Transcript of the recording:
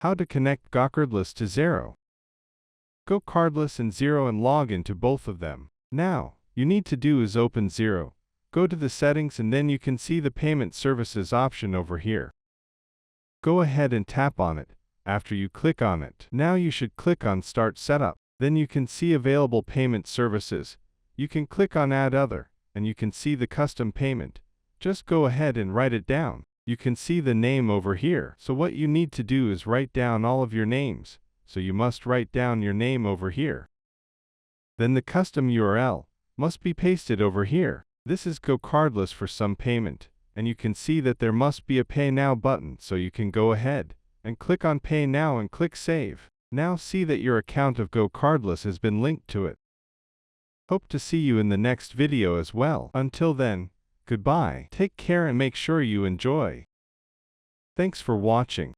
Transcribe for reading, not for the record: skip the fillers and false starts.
How to connect GoCardless to Xero. Go Cardless and Xero and log into both of them. Now, you need to do is open Xero, go to the settings, and then you can see the payment services option over here. Go ahead and tap on it. After you click on it, now you should click on Start Setup. Then you can see available payment services. You can click on Add Other, and you can see the custom payment. Just go ahead and write it down. You can see the name over here. So what you need to do is write down all of your names. So you must write down your name over here. Then the custom URL must be pasted over here. This is GoCardless for some payment, and you can see that there must be a Pay Now button, so you can go ahead and click on Pay Now and click Save. Now see that your account of GoCardless has been linked to it. Hope to see you in the next video as well. Until then, goodbye. Take care and make sure you enjoy. Thanks for watching.